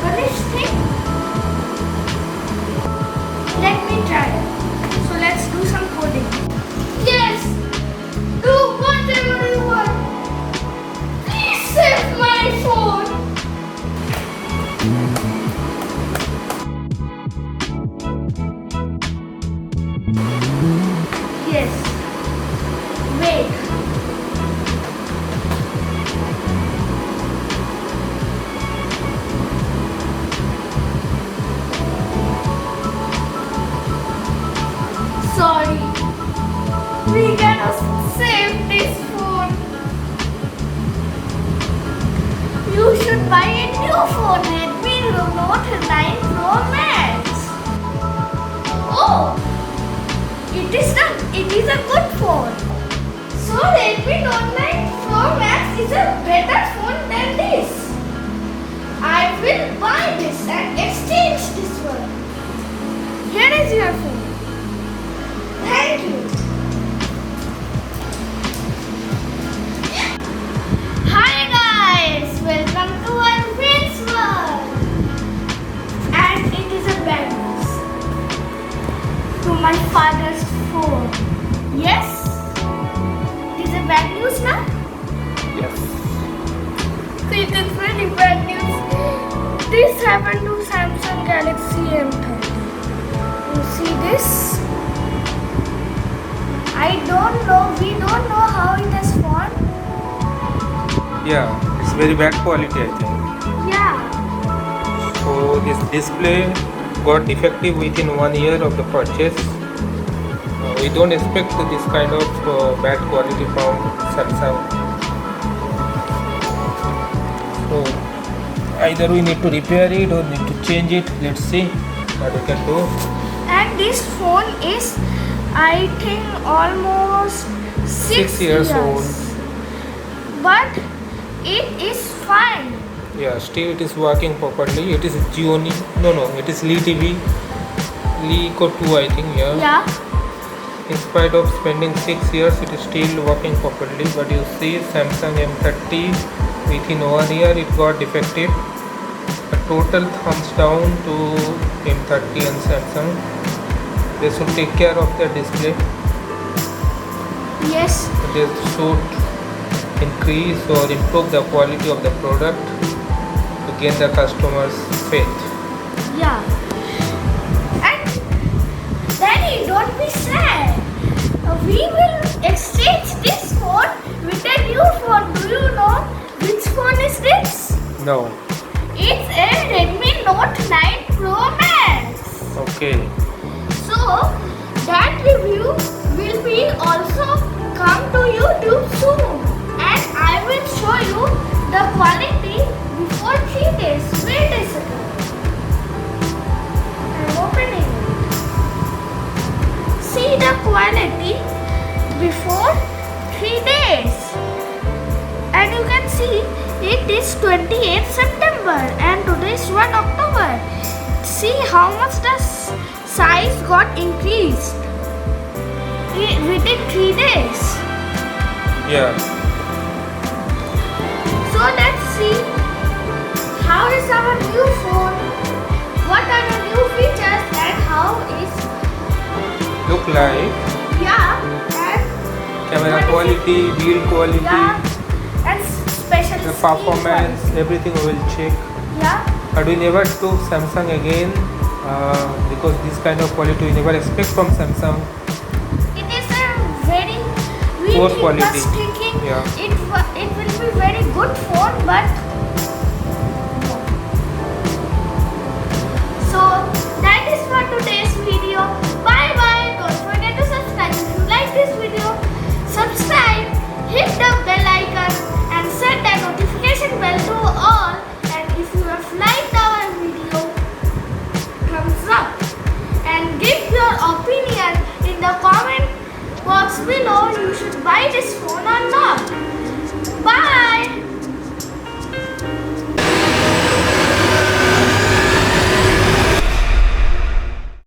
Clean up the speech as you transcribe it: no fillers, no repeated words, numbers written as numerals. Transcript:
devilish thing? Let me try. So let's do some coding. Yes! Do whatever you want. Please save my phone. Yes. Wait. Sorry. We cannot save this phone. You should buy a new phone, Redmi Note 9 Pro Max. Oh, it is a good phone. So Redmi Note 9 Pro Max is a better phone than this. I will buy this and exchange this one. Here is your phone. Thank you. Hi guys, welcome to our friend's world. And it is a bad news to my father's phone. Yes? It is a bad news now? Yes. It is very bad news. This happened to Samsung Galaxy M30. You see this? We don't know how it has fallen. Yeah, it's very bad quality, I think. Yeah. So this display got defective within 1 year of the purchase. We don't expect this kind of bad quality from Samsung. So either we need to repair it or need to change it. Let's see what we can do. And this phone is, I think, almost 6 years old. But it is fine. Yeah, still it is working properly. It is Gioni. No, it is Lee TV. Lee Eco 2, I think. Yeah. In spite of spending 6 years, it is still working properly. But you see, Samsung M30 within 1 year it got defective. A total thumbs down to M30 and Samsung. They should take care of their display. Yes. They should increase or improve the quality of the product to gain the customers' faith. Yeah. And Daddy, don't be sad. We will exchange this phone with a new phone. Do you know which phone is this? No. It's a Redmi Note 9 Pro Max. Okay. So that review will be also come to YouTube soon, and I will show you the quality before 3 days. Wait a second. I'm opening it. See the quality before 3 days, and you can see it is 28th September and today is 1 October. See how much the size got increased within 3 days. Yeah. So let's see how is our new phone, what are the new features, and how is Look like and camera what is quality, build quality, and special the screen performance, everything we will check. quality. Yeah. But we never took Samsung again because this kind of quality we never expect from Samsung. It is a very Poor was quality. thinking Yeah. it will be very good phone, but no. So that is for today's video. Bye bye. Don't forget to subscribe if you like this video. Subscribe, hit the bell icon and set the notification bell to all. And if you have liked our video, thumbs up and give your opinion in the comment box below. You should buy this phone